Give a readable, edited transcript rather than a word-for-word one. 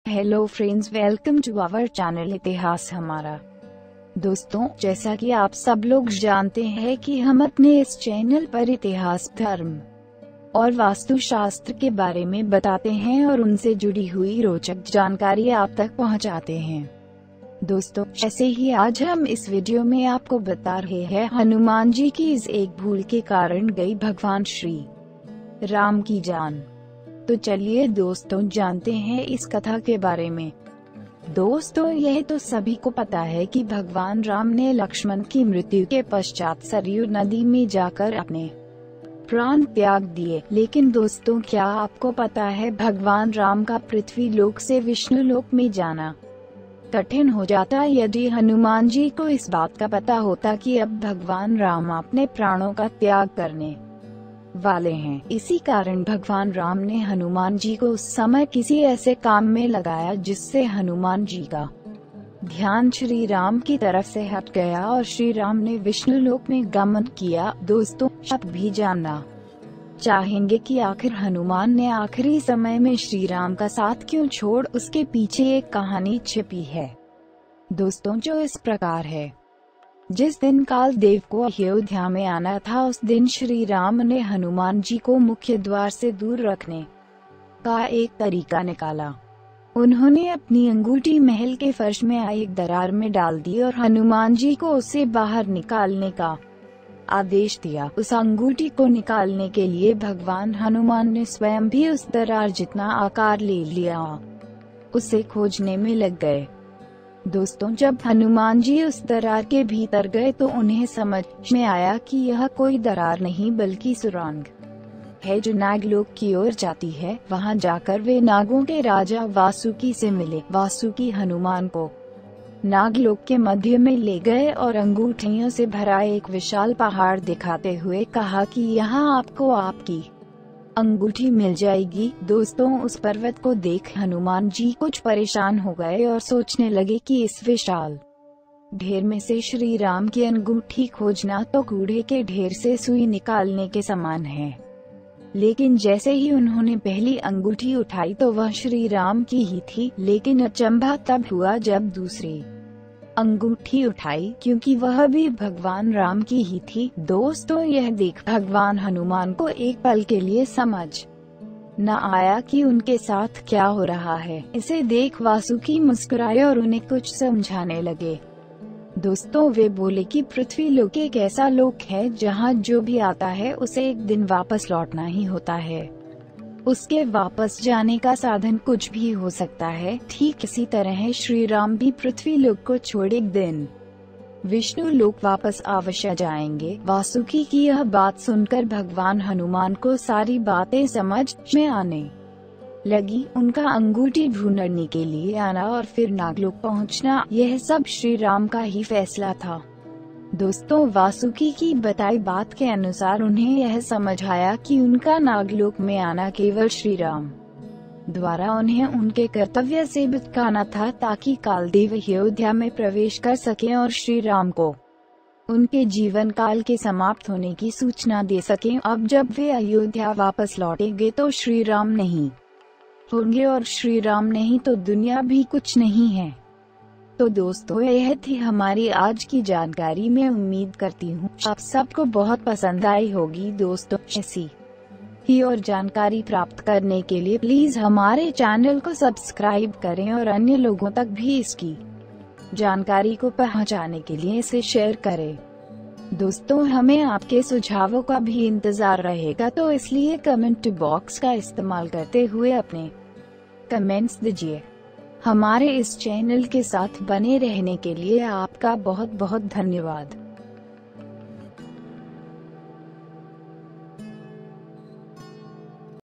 Hello friends, welcome to our channel इतिहास हमारा। दोस्तों, जैसा कि आप सब लोग जानते हैं कि हम अपने इस चैनल पर इतिहास, धर्म और वास्तुशास्त्र के बारे में बताते हैं और उनसे जुड़ी हुई रोचक जानकारी आप तक पहुंचाते हैं। दोस्तों, ऐसे ही आज हम इस वीडियो में आपको बता रहे हैं हनुमान जी की इस एक भूल के कारण गई भगवान श्री राम की जान। तो चलिए दोस्तों, जानते हैं इस कथा के बारे में। दोस्तों, यह तो सभी को पता है कि भगवान राम ने लक्ष्मण की मृत्यु के पश्चात सरयू नदी में जाकर अपने प्राण त्याग दिए। लेकिन दोस्तों, क्या आपको पता है भगवान राम का पृथ्वी लोक से विष्णु लोक में जाना कठिन हो जाता यदि हनुमान जी को इस बात का पता होता कि अब भगवान राम अपने प्राणों का त्याग करने वाले हैं। इसी कारण भगवान राम ने हनुमान जी को उस समय किसी ऐसे काम में लगाया जिससे हनुमान जी का ध्यान श्री राम की तरफ से हट गया और श्री राम ने विष्णु लोक में गमन किया। दोस्तों, आप भी जानना चाहेंगे कि आखिर हनुमान ने आखिरी समय में श्री राम का साथ क्यों छोड़, उसके पीछे एक कहानी छिपी है दोस्तों, जो इस प्रकार है। जिस दिन काल देव को अयोध्या में आना था, उस दिन श्री राम ने हनुमान जी को मुख्य द्वार से दूर रखने का एक तरीका निकाला। उन्होंने अपनी अंगूठी महल के फर्श में आई एक दरार में डाल दी और हनुमान जी को उसे बाहर निकालने का आदेश दिया। उस अंगूठी को निकालने के लिए भगवान हनुमान ने स्वयं भी उस दरार जितना आकार ले लिया, उसे खोजने में लग गए। दोस्तों, जब हनुमान जी उस दरार के भीतर गए तो उन्हें समझ में आया कि यह कोई दरार नहीं बल्कि सुरंग है जो नागलोक की ओर जाती है। वहां जाकर वे नागों के राजा वासुकी से मिले। वासुकी हनुमान को नागलोक के मध्य में ले गए और अंगूठियों से भरा एक विशाल पहाड़ दिखाते हुए कहा कि यहाँ आपको आपकी अंगूठी मिल जाएगी। दोस्तों, उस पर्वत को देख हनुमान जी कुछ परेशान हो गए और सोचने लगे कि इस विशाल ढेर में से श्री राम की अंगूठी खोजना तो कूड़े के ढेर से सुई निकालने के समान है। लेकिन जैसे ही उन्होंने पहली अंगूठी उठाई तो वह श्री राम की ही थी। लेकिन अचंभा तब हुआ जब दूसरी अंगूठी उठाई, क्योंकि वह भी भगवान राम की ही थी। दोस्तों, यह देख भगवान हनुमान को एक पल के लिए समझ न आया कि उनके साथ क्या हो रहा है। इसे देख वासुकी मुस्कुराए और उन्हें कुछ समझाने लगे। दोस्तों, वे बोले कि पृथ्वी लोक एक ऐसा लोक है जहाँ जो भी आता है उसे एक दिन वापस लौटना ही होता है। उसके वापस जाने का साधन कुछ भी हो सकता है। ठीक इसी तरह श्री राम भी पृथ्वी लोक को छोड़ एक दिन विष्णु लोक वापस अवश्य जाएंगे। वासुकी की यह बात सुनकर भगवान हनुमान को सारी बातें समझ में आने लगी। उनका अंगूठी ढूंढने के लिए आना और फिर नागलोक पहुंचना, यह सब श्री राम का ही फैसला था। दोस्तों, वासुकी की बताई बात के अनुसार उन्हें यह समझ आया कि उनका नागलोक में आना केवल श्री राम द्वारा उन्हें उनके कर्तव्य से भटकाना था, ताकि कालदेव अयोध्या में प्रवेश कर सकें और श्री राम को उनके जीवन काल के समाप्त होने की सूचना दे सकें। अब जब वे अयोध्या वापस लौटेंगे तो श्री राम नहीं होंगे, और श्री राम नहीं तो दुनिया भी कुछ नहीं है। तो दोस्तों, यह थी हमारी आज की जानकारी। मैं उम्मीद करती हूँ आप सबको बहुत पसंद आई होगी। दोस्तों, ऐसी ही और जानकारी प्राप्त करने के लिए प्लीज हमारे चैनल को सब्सक्राइब करें और अन्य लोगों तक भी इसकी जानकारी को पहुंचाने के लिए इसे शेयर करें। दोस्तों, हमें आपके सुझावों का भी इंतजार रहेगा, तो इसलिए कमेंट बॉक्स का इस्तेमाल करते हुए अपने कमेंट्स दीजिए। हमारे इस चैनल के साथ बने रहने के लिए आपका बहुत बहुत धन्यवाद।